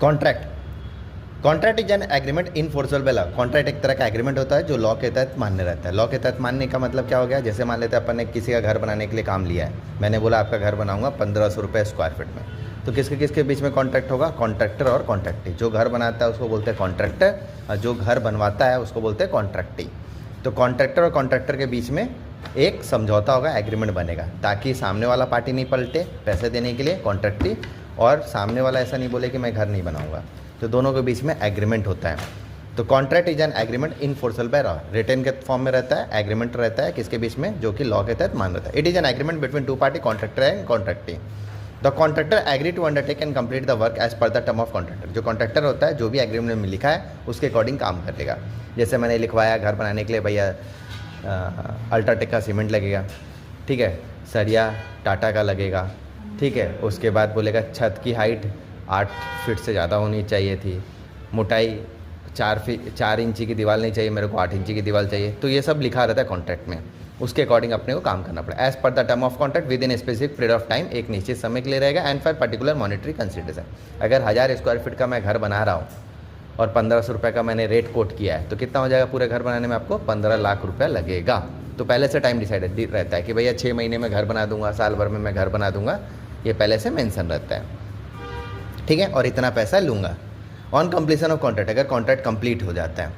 Contract, contract is an agreement enforceable by law. Contract एक तरह का एग्रीमेंट होता है जो लॉ के तहत मान्य रहता है। लॉ के तहत मानने का मतलब क्या हो गया, जैसे मान लेते हैं अपन ने किसी का घर बनाने के लिए काम लिया है, मैंने बोला आपका घर बनाऊंगा 1500 रुपये स्क्वायर फीट में, तो किसके किसके बीच में कॉन्ट्रैक्ट होगा, कॉन्ट्रैक्टर और कॉन्ट्रैक्टी। जो घर बनाता है उसको बोलते हैं कॉन्ट्रैक्टर और जो घर बनवाता है उसको बोलते हैं कॉन्ट्रैक्टी। तो कॉन्ट्रैक्टर और कॉन्ट्रैक्टर के बीच में एक समझौता होगा, एग्रीमेंट बनेगा, ताकि सामने वाला पार्टी नहीं पलटे पैसे देने के लिए कॉन्ट्रैक्टी, और सामने वाला ऐसा नहीं बोले कि मैं घर नहीं बनाऊंगा। तो दोनों के बीच में एग्रीमेंट होता है। तो contract is an agreement enforceable by law, written के फॉर्म में रहता है, एग्रीमेंट रहता है किसके बीच में, जो कि लॉ के तहत मान रहता है। It is an agreement between two party, contractor and contractee. The contractor agree to undertake and complete the work as per the term of contractor. जो कॉन्ट्रैक्टर होता है जो भी एग्रीमेंट में लिखा है उसके अकॉर्डिंग काम करेगा। जैसे मैंने लिखवाया घर बनाने के लिए भैया अल्ट्राटेक का सीमेंट लगेगा, ठीक है, सरिया टाटा का लगेगा, ठीक है, उसके बाद बोलेगा छत की हाइट 8 फीट से ज़्यादा होनी चाहिए थी, मोटाई 4 इंची की दीवार नहीं चाहिए, मेरे को 8 इंची की दीवार चाहिए। तो ये सब लिखा रहता है कॉन्ट्रैक्ट में, उसके अकॉर्डिंग अपने को काम करना पड़ेगा। As per the term of contract within specific period of time, एक निश्चित समय के लिए रहेगा, and for particular monetary consideration. अगर 1000 स्क्वायर फीट का मैं घर बना रहा हूँ और 1500 रुपये का मैंने रेट कोट किया है, तो कितना हो जाएगा पूरे घर बनाने में, आपको 15 लाख रुपया लगेगा। तो पहले से टाइम डिसाइडेड रहता है कि भैया 6 महीने में घर बना दूंगा, साल भर में मैं घर बना दूंगा, ये पहले से मेंशन रहता है, ठीक है, और इतना पैसा लूँगा। ऑन कंप्लीशन ऑफ कॉन्ट्रैक्ट, अगर कॉन्ट्रैक्ट कंप्लीट हो जाता है,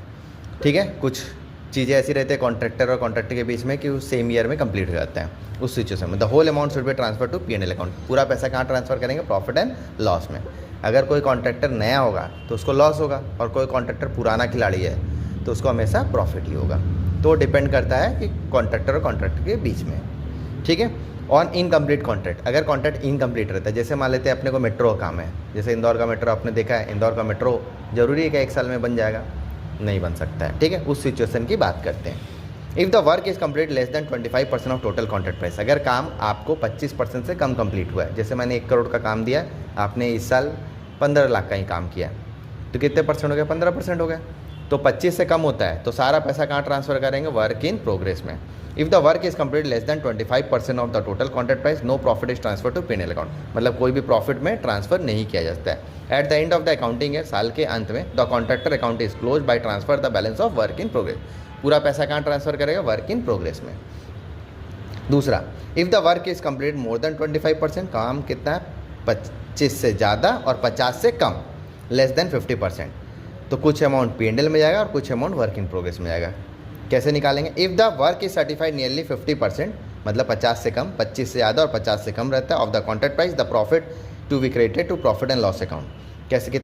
ठीक है, कुछ चीज़ें ऐसी रहती है कॉन्ट्रैक्टर और कॉन्ट्रैक्टर के बीच में कि वो सेम ईयर में कंप्लीट हो जाता है, उस सिचुएशन में the whole amount should be transfer to P&L account. पूरा पैसा कहाँ ट्रांसफर करेंगे, प्रॉफिट एंड लॉस में। अगर कोई कॉन्ट्रैक्टर नया होगा तो उसको लॉस होगा, और कोई कॉन्ट्रैक्टर पुराना खिलाड़ी है तो उसको हमेशा प्रॉफिट ही होगा। तो डिपेंड करता है कि कॉन्ट्रैक्टर और कॉन्ट्रैक्टर के बीच में, ठीक है। ऑन इनकम्प्लीट कॉन्ट्रैक्ट, अगर कॉन्ट्रैक्ट इनकम्प्लीट रहता है, जैसे मान लेते हैं अपने को मेट्रो का काम है, जैसे इंदौर का मेट्रो आपने देखा है, इंदौर का मेट्रो जरूरी है कि 1 साल में बन जाएगा, नहीं बन सकता है, ठीक है, उस सिचुएशन की बात करते हैं। If the work is complete less than 25% of total contract price, अगर काम आपको 25% से कम कंप्लीट हुआ है, जैसे मैंने 1 करोड़ का काम दिया, आपने इस साल 15 लाख का ही काम किया, तो कितने परसेंट हो गया, 15% हो गया। तो 25 से कम होता है तो सारा पैसा कहाँ ट्रांसफर करेंगे, वर्क इन प्रोग्रेस में। If the work is complete less than 25% of the total contract price, no profit is transfer to P&L account, मतलब कोई भी प्रॉफिट में ट्रांसफर नहीं किया जाता है। At the end of the accounting year, साल के अंत में, the contractor account is close by transfer the balance of work in progress. पूरा पैसा कहाँ ट्रांसफर करेगा, वर्क इन प्रोग्रेस में। दूसरा, if the work is complete more than 25%, काम कितना है, 25 से ज़्यादा और 50 से कम, लेस देन 50%, तो कुछ अमाउंट P&L में जाएगा और कुछ अमाउंट वर्क इन प्रोग्रेस में जाएगा। कैसे निकालेंगे, if the work is certified nearly 50%, मतलब 50 से कम, 25 से ज़्यादा और 50 से कम रहता है, of the contract price, the profit to be credited to profit and loss account. कैसे